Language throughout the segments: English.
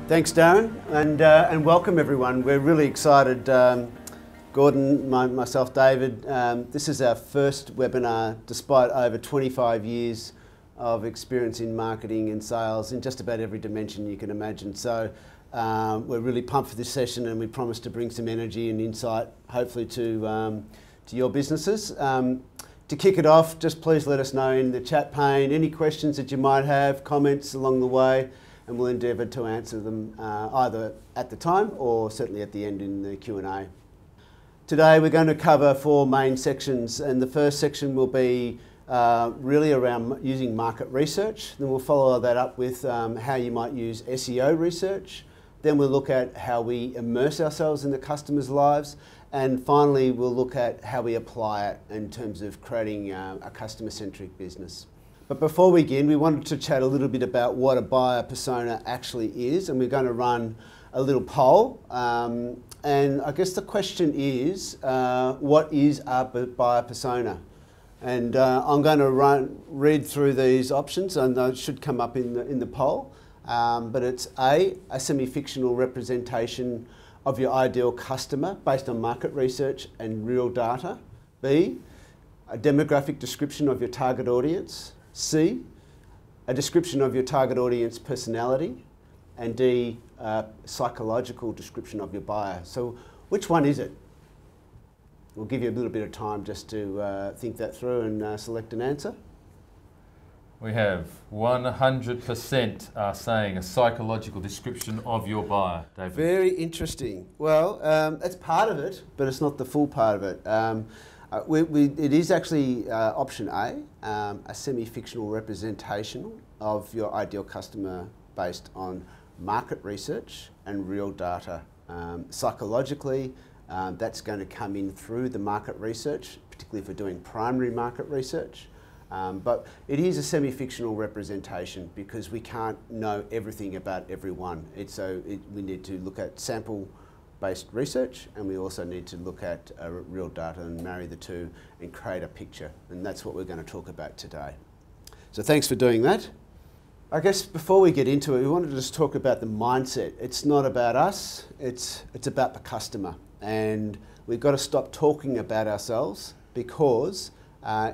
Thanks, Darren, and welcome everyone. We're really excited. Gordon, myself, David. This is our first webinar, despite over 25 years of experience in marketing and sales in just about every dimension you can imagine. So we're really pumped for this session, and we promise to bring some energy and insight, hopefully, to your businesses. To kick it off, just please let us know in the chat pane any questions that you might have, comments along the way, and we'll endeavour to answer them either at the time or certainly at the end in the Q&A. Today we're going to cover 4 main sections, and the first section will be really around using market research. Then we'll follow that up with how you might use SEO research. Then we'll look at how we immerse ourselves in the customers' lives. And finally, we'll look at how we apply it in terms of creating a customer-centric business. But before we begin, we wanted to chat a little bit about what a buyer persona actually is, and we're going to run a little poll. And I guess the question is, what is a buyer persona? And I'm going to read through these options, and they should come up in the poll. But it's a semi-fictional representation of your ideal customer based on market research and real data. B, a demographic description of your target audience. C, a description of your target audience personality. And D, a psychological description of your buyer. So which one is it? We'll give you a little bit of time just to think that through and select an answer. We have 100% saying a psychological description of your buyer, David. Very interesting. Well, that's part of it, but it's not the full part of it. It is actually option A, a semi-fictional representation of your ideal customer based on market research and real data. Psychologically, that's going to come in through the market research, particularly if we're doing primary market research. But it is a semi-fictional representation because we can't know everything about everyone. We need to look at sample-based research, and we also need to look at real data and marry the two and create a picture. And that's what we're going to talk about today. So thanks for doing that. I guess before we get into it, we wanted to just talk about the mindset. It's not about us, it's about the customer. And we've got to stop talking about ourselves because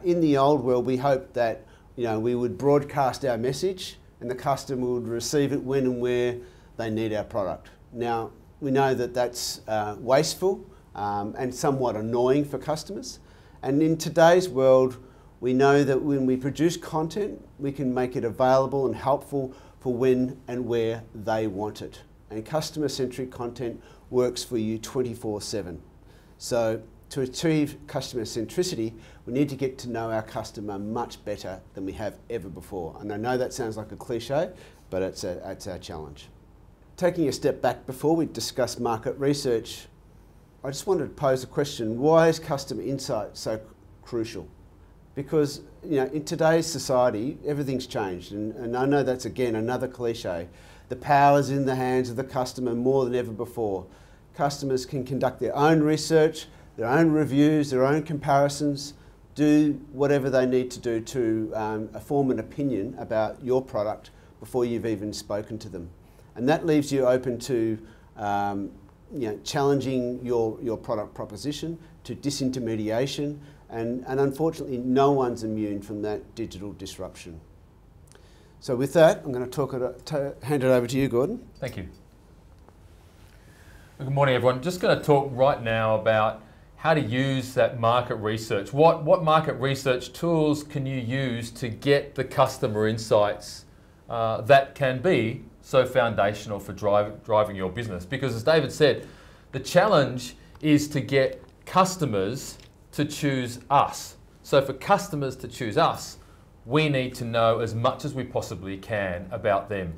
in the old world, we hoped that we would broadcast our message and the customer would receive it when and where they need our product. Now, we know that that's wasteful and somewhat annoying for customers. And in today's world, we know that when we produce content, we can make it available and helpful for when and where they want it. And customer-centric content works for you 24/7. So to achieve customer centricity, we need to get to know our customer much better than we have ever before. And I know that sounds like a cliche, but it's our challenge. Taking a step back before we discuss market research, I just wanted to pose a question. Why is customer insight so crucial? Because in today's society, everything's changed. And I know that's, again, another cliche. The power's in the hands of the customer more than ever before. Customers can conduct their own research, their own reviews, their own comparisons, do whatever they need to do to form an opinion about your product before you've even spoken to them. And that leaves you open to challenging your product proposition, to disintermediation, and unfortunately no one's immune from that digital disruption. So with that, I'm going to hand it over to you, Gordon. Thank you. Good morning, everyone. Just going to talk right now about how to use that market research. What market research tools can you use to get the customer insights that can be so foundational for driving your business? Because as David said, the challenge is to get customers to choose us. So for customers to choose us, we need to know as much as we possibly can about them.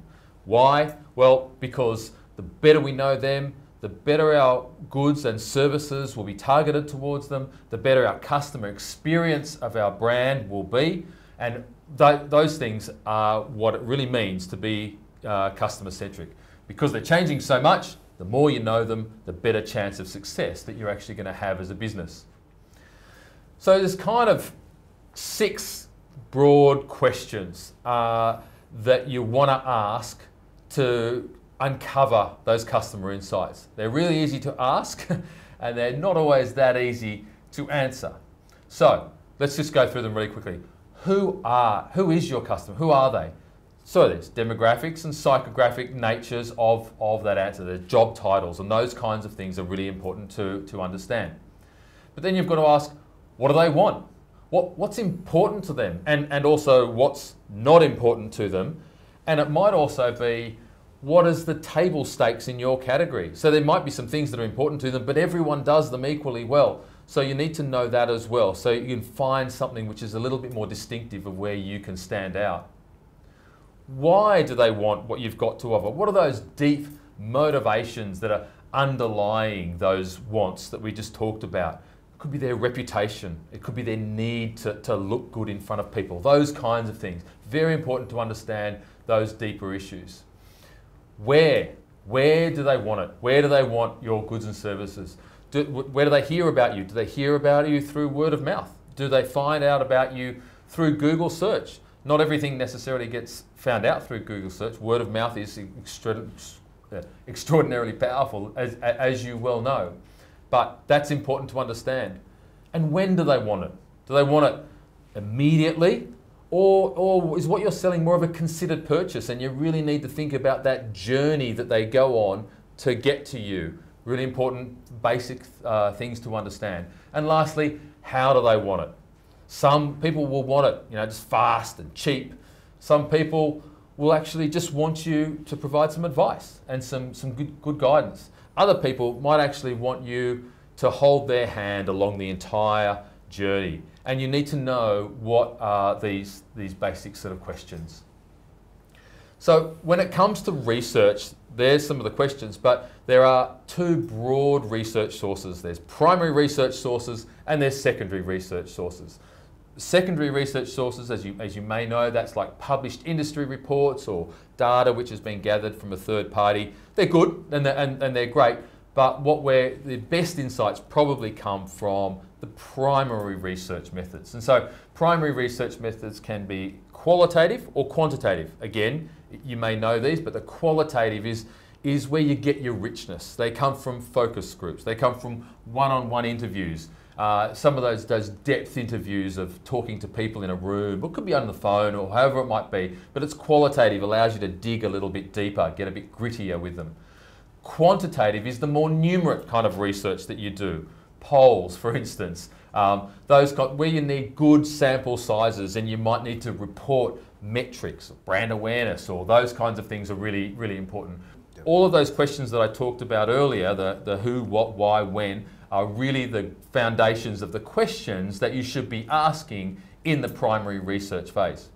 Why? Well, because the better we know them, the better our goods and services will be targeted towards them, the better our customer experience of our brand will be. And those things are what it really means to be customer-centric. Because they're changing so much, the more you know them, the better chance of success that you're actually going to have as a business. So there's kind of 6 broad questions that you want to ask to uncover those customer insights. They're really easy to ask and they're not always that easy to answer. So let's just go through them really quickly. Who is your customer? Who are they? So there's demographics and psychographic natures of that answer. There's job titles and those kinds of things are really important to understand. But then you've got to ask, what do they want? What's important to them? And also what's not important to them? And it might also be, what is the table stakes in your category? So there might be some things that are important to them, but everyone does them equally well. So you need to know that as well. So you can find something which is a little bit more distinctive of where you can stand out. Why do they want what you've got to offer? What are those deep motivations that are underlying those wants that we just talked about? It could be their reputation. It could be their need to look good in front of people. Those kinds of things. Very important to understand those deeper issues. Where do they want it? Where do they want your goods and services? Where do they hear about you? Do they hear about you through word of mouth? Do they find out about you through Google search? Not everything necessarily gets found out through Google search. Word of mouth is extraordinarily powerful, as you well know. But that's important to understand. And when do they want it? Do they want it immediately? Or is what you're selling more of a considered purchase and you really need to think about that journey that they go on to get to you? Really important basic things to understand. And lastly, how do they want it? Some people will want it, just fast and cheap. Some people will actually just want you to provide some advice and some good guidance. Other people might actually want you to hold their hand along the entire journey. And you need to know what are these basic sort of questions. So when it comes to research, there's some of the questions, but there are two broad research sources. There's primary research sources and there's secondary research sources. Secondary research sources, as you may know, that's like published industry reports or data which has been gathered from a third party. They're good and they're great, but the best insights probably come from the primary research methods. And so primary research methods can be qualitative or quantitative. Again, you may know these, but the qualitative is where you get your richness. They come from focus groups. They come from one-on-one interviews. Some of those depth interviews of talking to people in a room, or it could be on the phone or however it might be, but it's qualitative, allows you to dig a little bit deeper, get a bit grittier with them. Quantitative is the more numerate kind of research that you do. Polls, for instance, where you need good sample sizes and you might need to report metrics, brand awareness, or those kinds of things are really, really important. Yep. All of those questions that I talked about earlier, the who, what, why, when, are really the foundations of the questions that you should be asking in the primary research phase.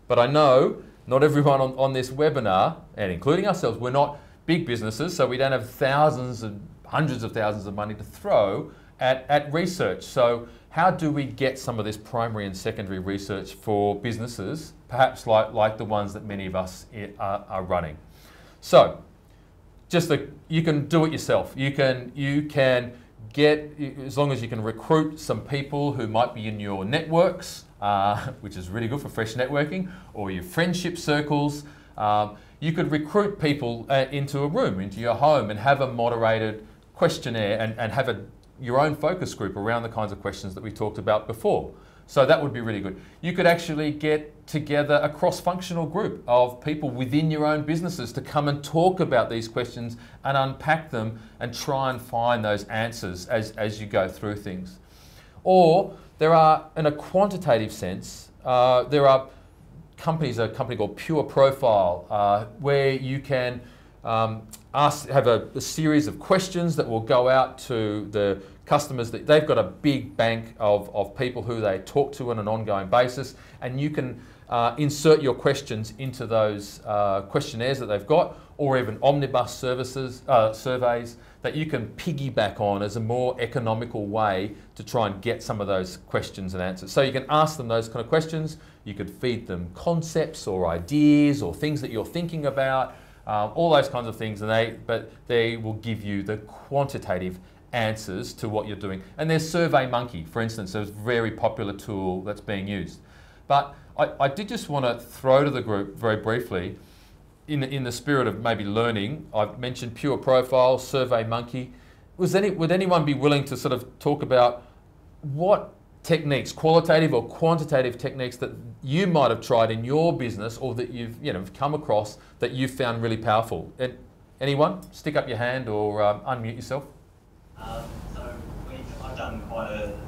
But I know not everyone on this webinar, and including ourselves, we're not big businesses, so we don't have thousands and hundreds of thousands of money to throw at research. So how do we get some of this primary and secondary research for businesses, perhaps like the ones that many of us are running? So you can do it yourself. You can get, as long as you can recruit some people who might be in your networks, which is really good for fresh networking, or your friendship circles. You could recruit people into a room, into your home, and have a moderated questionnaire and have your own focus group around the kinds of questions that we talked about before. So that would be really good. You could actually get together a cross-functional group of people within your own businesses to come and talk about these questions and unpack them and try and find those answers as you go through things. Or there are, in a quantitative sense, there are companies, a company called Pure Profile, where you can have a series of questions that will go out to the customers. That they've got a big bank of people who they talk to on an ongoing basis, and you can insert your questions into those questionnaires that they've got, or even omnibus surveys that you can piggyback on as a more economical way to try and get some of those questions and answers. So you can ask them those kind of questions. You could feed them concepts or ideas or things that you're thinking about, all those kinds of things, but they will give you the quantitative answers to what you're doing. And there's SurveyMonkey, for instance, is a very popular tool that's being used. But I did just want to throw to the group very briefly, in the spirit of maybe learning, I've mentioned Pure Profile, SurveyMonkey. Would anyone be willing to sort of talk about what techniques, qualitative or quantitative techniques, that you might have tried in your business or that you've come across that you've found really powerful? Anyone? Stick up your hand or unmute yourself. I've done quite a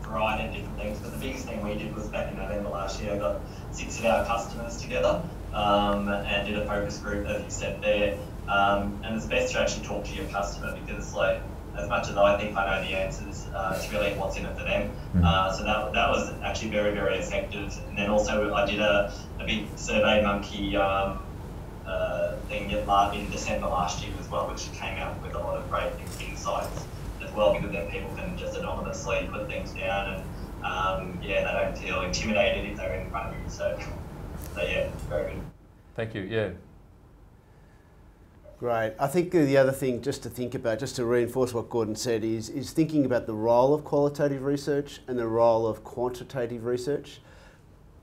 variety of different things, but the biggest thing we did was back in November last year. I got 6 of our customers together and did a focus group, as you said there. And it's best to actually talk to your customer, because like, as much as I think I know the answers, it's really what's in it for them. So that was actually very, very effective. And then also I did a big SurveyMonkey thing in December last year as well, which came out with a lot of great insights as well, because then people can just anonymously put things down and they don't feel intimidated if they're in front of you. So yeah, very good. Thank you. Yeah. Great. I think the other thing just to think about, just to reinforce what Gordon said, is thinking about the role of qualitative research and the role of quantitative research.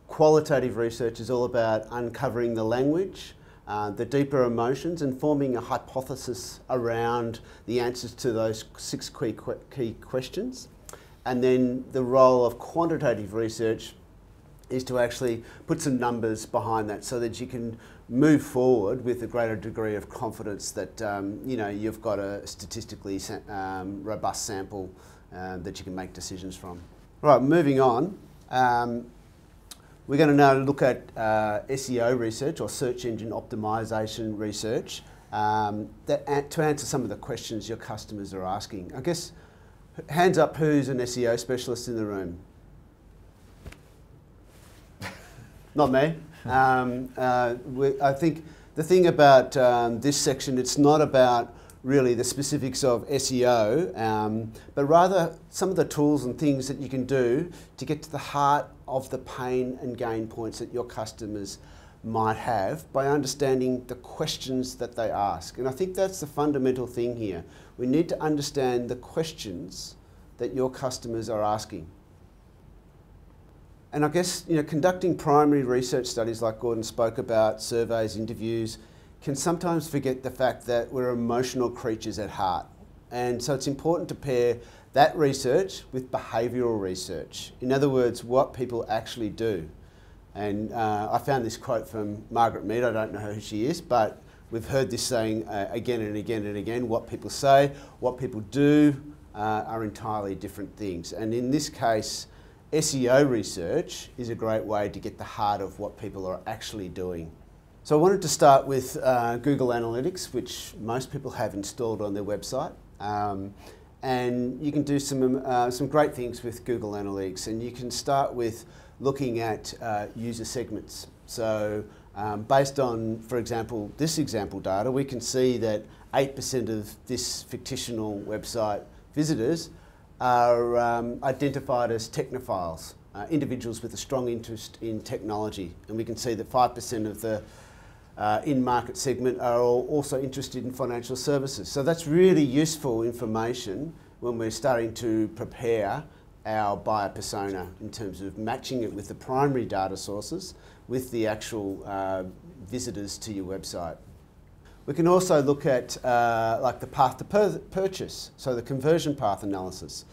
Qualitative research is all about uncovering the language, the deeper emotions, and forming a hypothesis around the answers to those 6 key questions. And then the role of quantitative research is to actually put some numbers behind that so that you can move forward with a greater degree of confidence that you've got a statistically robust sample that you can make decisions from. Right, moving on. We're going to now look at SEO research, or search engine optimization research, to answer some of the questions your customers are asking. I guess, hands up who's an SEO specialist in the room? Not me. I think the thing about this section, it's not about really the specifics of SEO, but rather some of the tools and things that you can do to get to the heart of the pain and gain points that your customers might have by understanding the questions that they ask. And I think that's the fundamental thing here. We need to understand the questions that your customers are asking. And I guess, conducting primary research studies like Gordon spoke about, surveys, interviews, can sometimes forget the fact that we're emotional creatures at heart. And so it's important to pair that research with behavioural research. In other words, what people actually do. And I found this quote from Margaret Mead. I don't know who she is, but we've heard this saying again and again and again. What people say, what people do are entirely different things. And in this case, SEO research is a great way to get the heart of what people are actually doing. So I wanted to start with Google Analytics, which most people have installed on their website. And you can do some great things with Google Analytics. And you can start with looking at user segments. So based on, for example, this example data, we can see that 8% of this fictional website visitors are identified as technophiles, individuals with a strong interest in technology. And we can see that 5% of the in-market segment are also interested in financial services. So that's really useful information when we're starting to prepare our buyer persona in terms of matching it with the primary data sources with the actual visitors to your website. We can also look at like the path to purchase, so the conversion path analysis.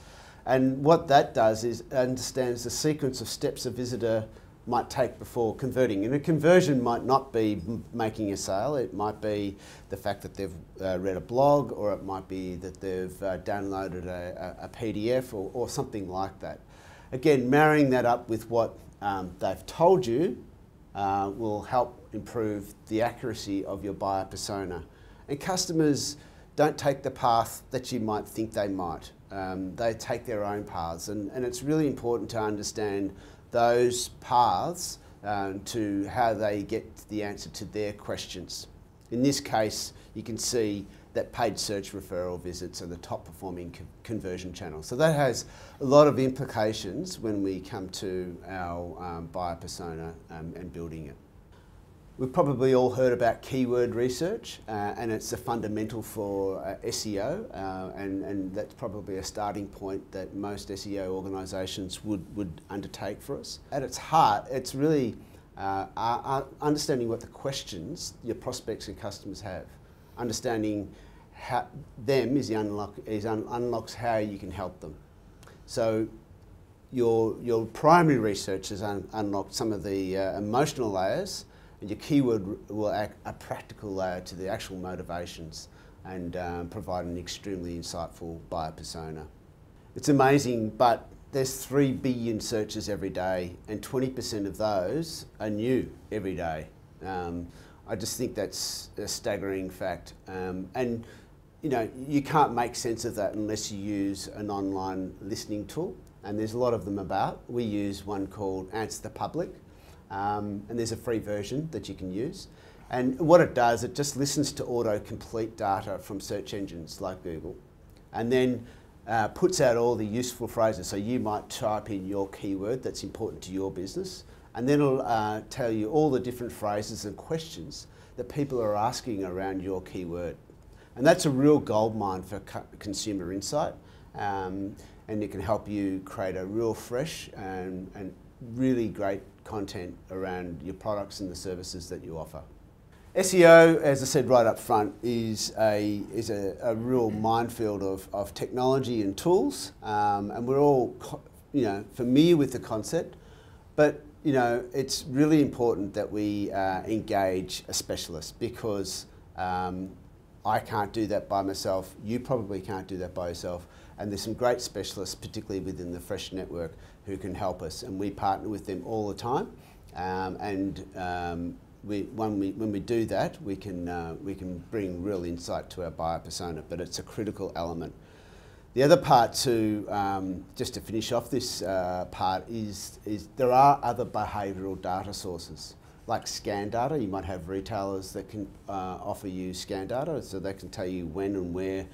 And what that does is understands the sequence of steps a visitor might take before converting. And a conversion might not be making a sale, it might be the fact that they've read a blog, or it might be that they've downloaded a PDF or something like that. Again, marrying that up with what they've told you will help improve the accuracy of your buyer persona. And customers don't take the path that you might think they might. They take their own paths, and it's really important to understand those paths to how they get the answer to their questions. In this case, you can see that paid search referral visits are the top performing conversion channel. So that has a lot of implications when we come to our buyer persona and building it. We've probably all heard about keyword research, and it's a fundamental for SEO, and that's probably a starting point that most SEO organisations would undertake for us. At its heart, it's really understanding what the questions your prospects and customers have. Understanding how them is the unlocks how you can help them. So your primary research has unlocked some of the emotional layers, and your keyword will act a practical layer to the actual motivations and provide an extremely insightful buyer persona. It's amazing, but there's 3 billion searches every day, and 20% of those are new every day. I just think that's a staggering fact. And you know, you can't make sense of that unless you use an online listening tool, and there's a lot of them about. We use one called Answer the Public, and there's a free version that you can use. And what it does, it just listens to auto-complete data from search engines like Google, and then puts out all the useful phrases. So you might type in your keyword that's important to your business, and then it'll tell you all the different phrases and questions that people are asking around your keyword. And that's a real goldmine for consumer insight, and it can help you create a real fresh and really great content around your products and the services that you offer. SEO, as I said right up front, is a real minefield of technology and tools, and we're all familiar with the concept, but it's really important that we engage a specialist, because I can't do that by myself. You probably can't do that by yourself. And there's some great specialists, particularly within the Fresh network, who can help us. And we partner with them all the time. When we do that, we can bring real insight to our buyer persona. But it's a critical element. The other part just to finish off this part, is there are other behavioural data sources, like scan data. You might have retailers that can offer you scan data, so they can tell you when and where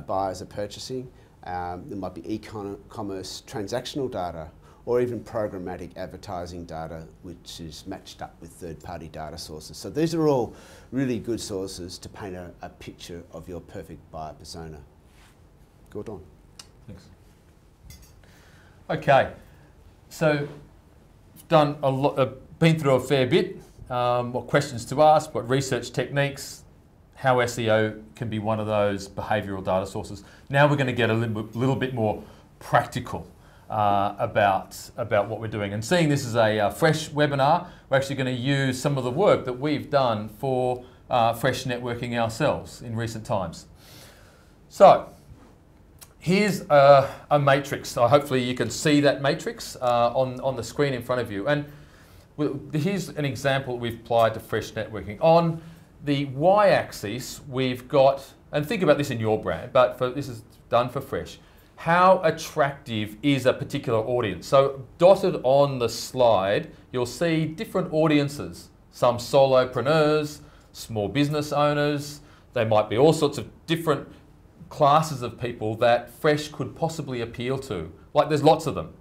buyers are purchasing. There might be e-commerce transactional data, or even programmatic advertising data, which is matched up with third-party data sources. So these are all really good sources to paint a picture of your perfect buyer persona. Good on. Thanks. Okay, so we've done a lot. Been through a fair bit, what questions to ask, what research techniques, how SEO can be one of those behavioural data sources. Now we're going to get a little bit more practical about what we're doing. And seeing this as a Fresh webinar, we're actually going to use some of the work that we've done for Fresh networking ourselves in recent times. So here's a matrix. So hopefully you can see that matrix on the screen in front of you. And here's an example we've applied to Fresh networking. On the y-axis, we've got, and think about this in your brand, but this is done for Fresh. How attractive is a particular audience? So dotted on the slide, you'll see different audiences. Some solopreneurs, small business owners. They might be all sorts of different classes of people that Fresh could possibly appeal to. Like, there's lots of them.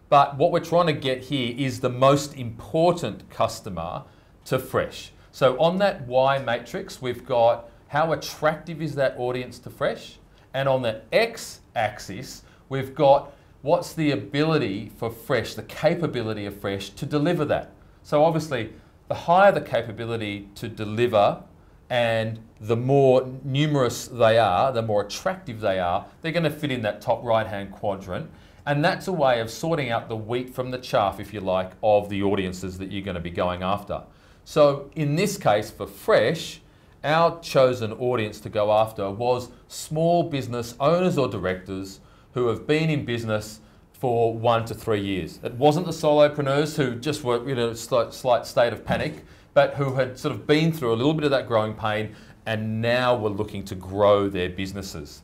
But what we're trying to get here is the most important customer to Fresh. So on that Y matrix, we've got how attractive is that audience to Fresh? And on the X axis, we've got what's the ability for Fresh, the capability of Fresh to deliver that. So obviously, the higher the capability to deliver and the more numerous they are, the more attractive they are, they're going to fit in that top right-hand quadrant. And that's a way of sorting out the wheat from the chaff, if you like, of the audiences that you're going to be going after. So in this case, for Fresh, our chosen audience to go after was small business owners or directors who have been in business for 1 to 3 years. It wasn't the solopreneurs who just were in a slight state of panic, but who had sort of been through a little bit of that growing pain and now were looking to grow their businesses.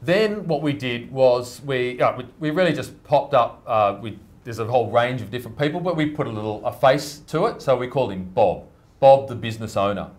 Then what we did was we really just popped up, there's a whole range of different people, but we put a face to it, so we called him Bob. Bob the business owner.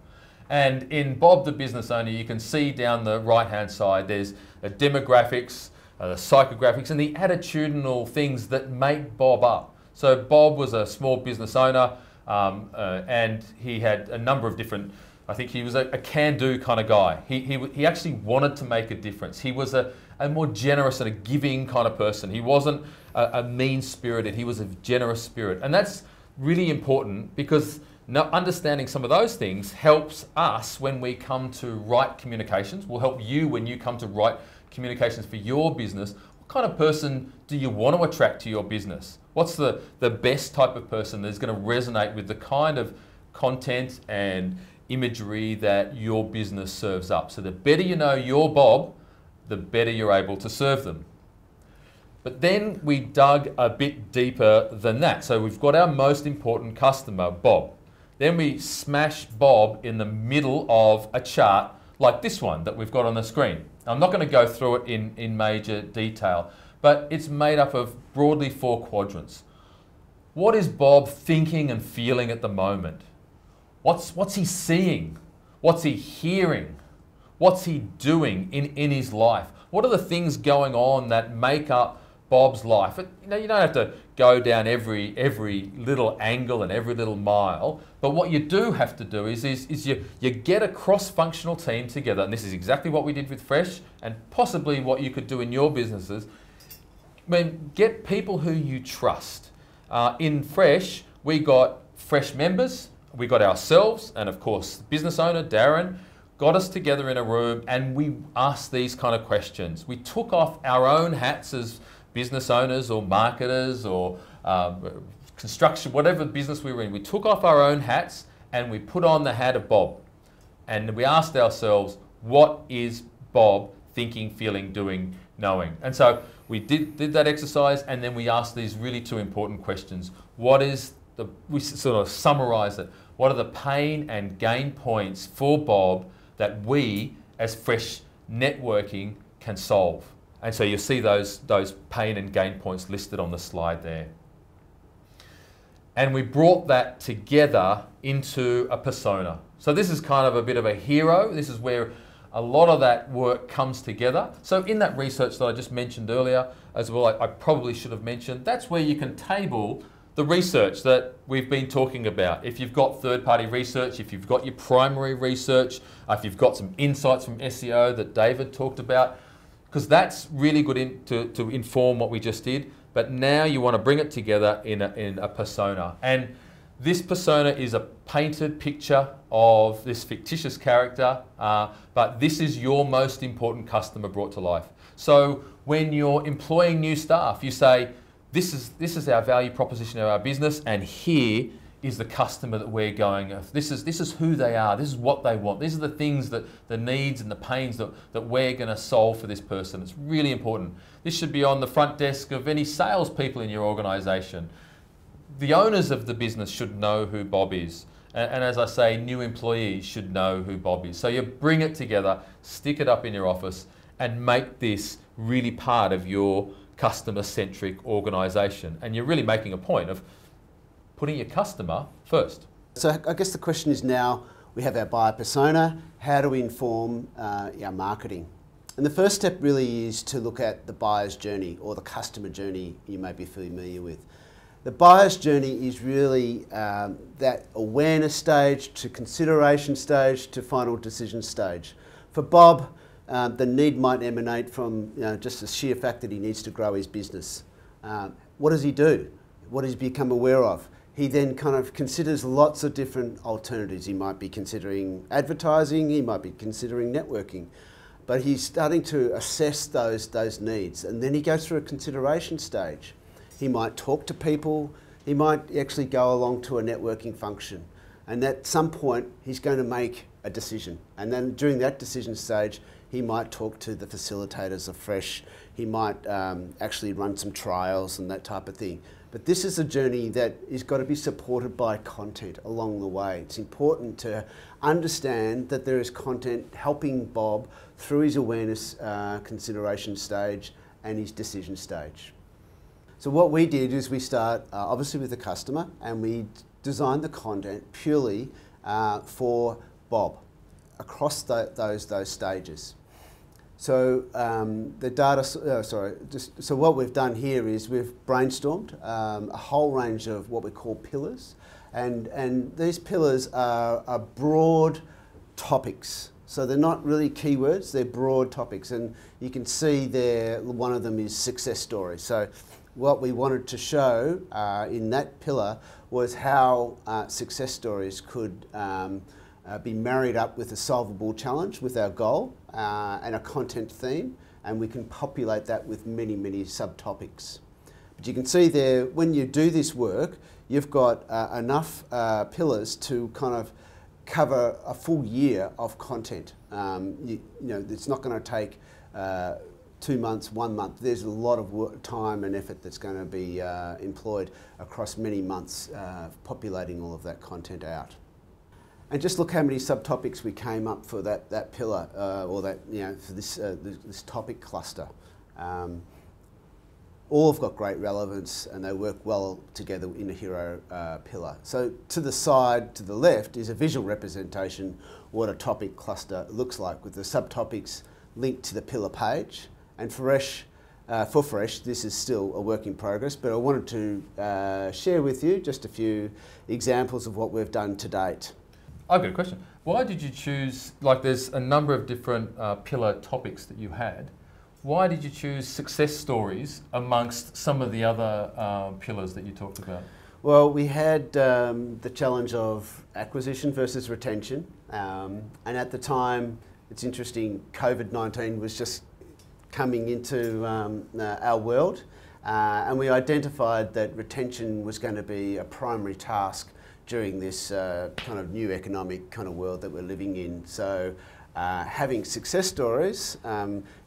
And in Bob the business owner, you can see down the right-hand side, there's the demographics, the psychographics, and the attitudinal things that make Bob up. So Bob was a small business owner, and he had a number of different, I think he was a can-do kind of guy. He actually wanted to make a difference. He was a more generous and a giving kind of person. He wasn't a mean-spirited, he was a generous spirit. And that's really important, because understanding some of those things helps us when we come to write communications, will help you when you come to write communications for your business. What kind of person do you want to attract to your business? What's the best type of person that's going to resonate with the kind of content and imagery that your business serves up? So the better you know your Bob, the better you're able to serve them. But then we dug a bit deeper than that. So we've got our most important customer, Bob. Then we smash Bob in the middle of a chart like this one that we've got on the screen. I'm not going to go through it in major detail, but it's made up of broadly 4 quadrants. What is Bob thinking and feeling at the moment? What's he seeing? What's he hearing? What's he doing in his life? What are the things going on that make up Bob's life? You know, you don't have to go down every little angle and every little mile, but what you do have to do is you get a cross-functional team together, and this is exactly what we did with Fresh, and possibly what you could do in your businesses. I mean, get people who you trust. In Fresh, we got Fresh members, we got ourselves, and of course, the business owner, Darren, got us together in a room and we asked these kind of questions. We took off our own hats as business owners or marketers or construction, whatever business we were in. We took off our own hats and we put on the hat of Bob. And we asked ourselves, what is Bob thinking, feeling, doing, knowing? And so we did that exercise, and then we asked these really 2 important questions. We sort of summarise it. What are the pain and gain points for Bob that we, as Fresh Networking, can solve? And so you'll see those pain and gain points listed on the slide there. And we brought that together into a persona. So this is kind of a bit of a hero. This is where a lot of that work comes together. So in that research that I just mentioned earlier as well, I probably should have mentioned, that's where you can table the research that we've been talking about. If you've got third-party research, if you've got your primary research, if you've got some insights from SEO that David talked about, because that's really good to inform what we just did. But now you want to bring it together in a persona. And this persona is a painted picture of this fictitious character, but this is your most important customer brought to life. So when you're employing new staff, you say, this is our value proposition of our business, and here is the customer that we're going with. This is who they are. This is what they want. These are the things that the needs and the pains that we're going to solve for this person. It's really important. This should be on the front desk of any salespeople in your organisation. The owners of the business should know who Bob is. And as I say, new employees should know who Bob is. So you bring it together, stick it up in your office, and make this really part of your customer-centric organisation. And you're really making a point of putting your customer first. So I guess the question is now, we have our buyer persona, how do we inform our marketing? And the first step really is to look at the buyer's journey, or the customer journey you may be familiar with. The buyer's journey is really that awareness stage to consideration stage to final decision stage. For Bob, the need might emanate from just the sheer fact that he needs to grow his business. What does he do? What does he become aware of? He then kind of considers lots of different alternatives. He might be considering advertising, he might be considering networking, but he's starting to assess those needs. And then he goes through a consideration stage. He might talk to people, he might actually go along to a networking function. And at some point, he's going to make a decision. And then during that decision stage, he might talk to the facilitators of Fresh. He might actually run some trials and that type of thing. But this is a journey that is got to be supported by content along the way. It's important to understand that there is content helping Bob through his awareness consideration stage and his decision stage. So what we did is we start obviously with the customer, and we designed the content purely for Bob across those stages. So so what we've done here is we've brainstormed a whole range of what we call pillars, and these pillars are broad topics. So they're not really keywords, they're broad topics, and you can see there one of them is success stories. So what we wanted to show in that pillar was how success stories could be married up with a solvable challenge, with our goal and a content theme, and we can populate that with many, many subtopics. But you can see there, when you do this work, you've got enough pillars to kind of cover a full year of content. You know, it's not going to take 2 months, 1 month. There's a lot of work, time and effort that's going to be employed across many months populating all of that content out. And just look how many subtopics we came up for that pillar, or that, you know, for this topic cluster. All have got great relevance and they work well together in a hero pillar. So to the side, to the left, is a visual representation what a topic cluster looks like, with the subtopics linked to the pillar page. And for Fresh, this is still a work in progress, but I wanted to share with you just a few examples of what we've done to date. I've got a question. Why did you choose, like there's a number of different pillar topics that you had, why did you choose success stories amongst some of the other pillars that you talked about? Well, we had the challenge of acquisition versus retention, and at the time, it's interesting, COVID-19 was just coming into our world, and we identified that retention was going to be a primary task during this kind of new economic kind of world that we're living in. So having success stories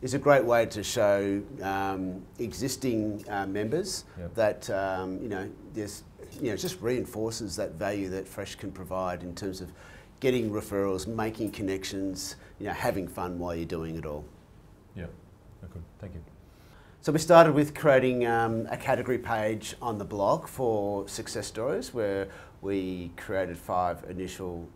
is a great way to show existing members that you know, there's, you know, it just reinforces that value that Fresh can provide in terms of getting referrals, making connections, you know, having fun while you're doing it all. Yeah, good, thank you. So we started with creating a category page on the blog for success stories, where we created 5 initial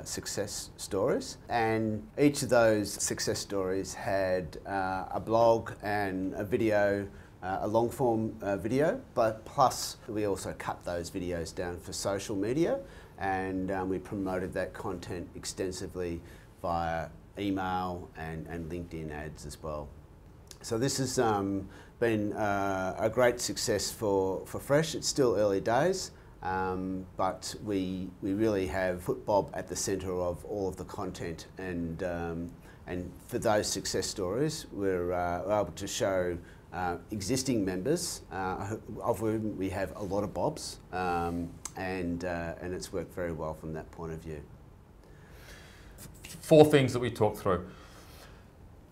success stories, and each of those success stories had a blog and a video, a long form video, but plus we also cut those videos down for social media, and we promoted that content extensively via email and LinkedIn ads as well. So this has been a great success for Fresh. It's still early days, but we really have put Bob at the centre of all of the content, and for those success stories, we're able to show existing members, of whom we have a lot of Bobs, and it's worked very well from that point of view. 4 things that we talked through.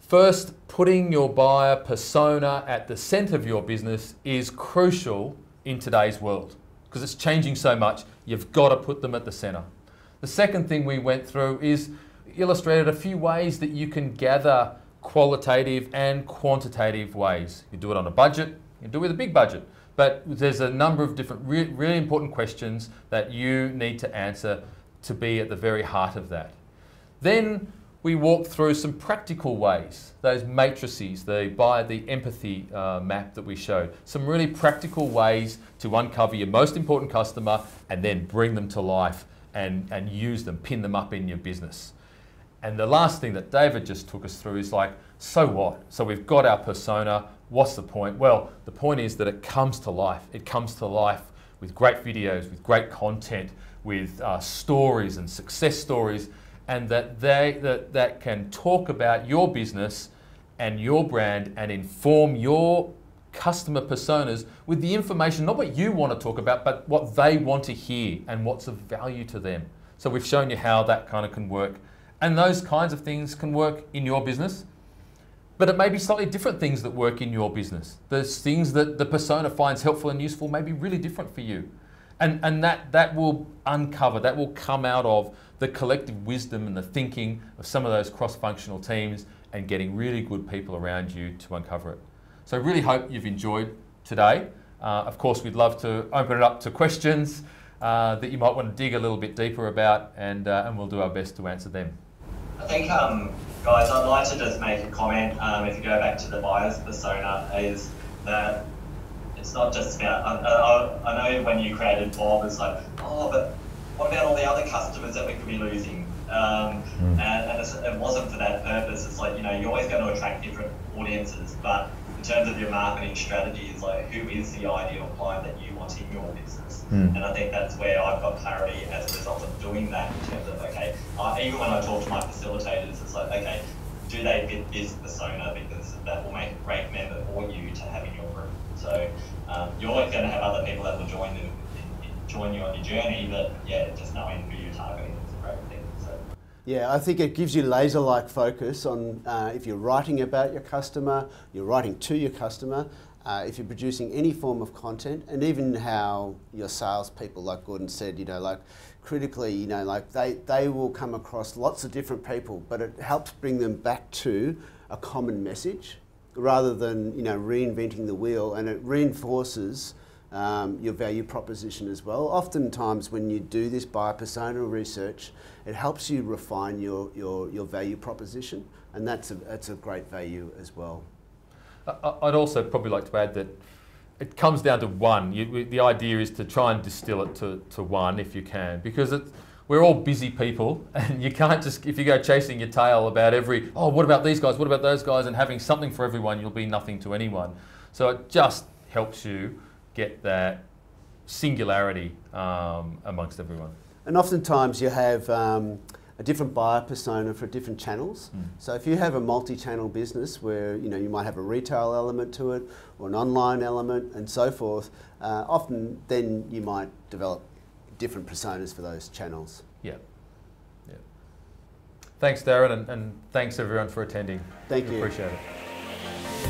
First, putting your buyer persona at the centre of your business is crucial in today's world because it's changing so much. You've got to put them at the centre. The second thing we went through is illustrated a few ways that you can gather qualitative and quantitative ways. You do it on a budget, you do it with a big budget, but there's a number of different really important questions that you need to answer to be at the very heart of that. Then we walked through some practical ways, those matrices, the empathy map that we showed, some really practical ways to uncover your most important customer and then bring them to life and use them, pin them up in your business. And the last thing that David just took us through is like, so what? So we've got our persona, what's the point? Well, the point is that it comes to life. It comes to life with great videos, with great content, with stories and success stories, and that can talk about your business and your brand and inform your customer personas with the information, not what you want to talk about, but what they want to hear and what's of value to them. So we've shown you how that kind of can work. And those kinds of things can work in your business, but it may be slightly different things that work in your business. There's things that the persona finds helpful and useful may be really different for you. And that will uncover, that will come out of the collective wisdom and the thinking of some of those cross-functional teams and getting really good people around you to uncover it. So I really hope you've enjoyed today. Of course, we'd love to open it up to questions that you might want to dig a little bit deeper about, and we'll do our best to answer them. I think, guys, I'd like to just make a comment, if you go back to the buyer's persona, is that it's not just about, I know when you created Bob, it's like, oh, but what about all the other customers that we could be losing? And it wasn't for that purpose. It's like, you know, you're always going to attract different audiences, but in terms of your marketing strategy, it's like, who is the ideal client that you want in your business? And I think that's where I've got clarity as a result of doing that in terms of, okay, even when I talk to my facilitators, it's like, okay, do they fit this persona, because that will make a great member for you to have in your group. So you're always going to have other people that will join you on your journey, but yeah, just knowing who you're targeting is a great thing. So. Yeah, I think it gives you laser-like focus on if you're writing about your customer, you're writing to your customer, if you're producing any form of content, and even how your salespeople, like Gordon said, like critically, like they will come across lots of different people, but it helps bring them back to a common message rather than reinventing the wheel, and it reinforces your value proposition as well. Oftentimes when you do this buyer persona research, it helps you refine your value proposition, and that's a great value as well. I'd also probably like to add that it comes down to one. The idea is to try and distill it to one if you can, because we're all busy people, and you can't just, if you go chasing your tail about what about these guys, what about those guys, and having something for everyone, you'll be nothing to anyone. So it just helps you get that singularity amongst everyone. And oftentimes you have a different buyer persona for different channels. So if you have a multi-channel business where you might have a retail element to it or an online element and so forth, often then you might develop different personas for those channels. Yeah. Thanks, Darren, and thanks everyone for attending. Thank you. Appreciate it.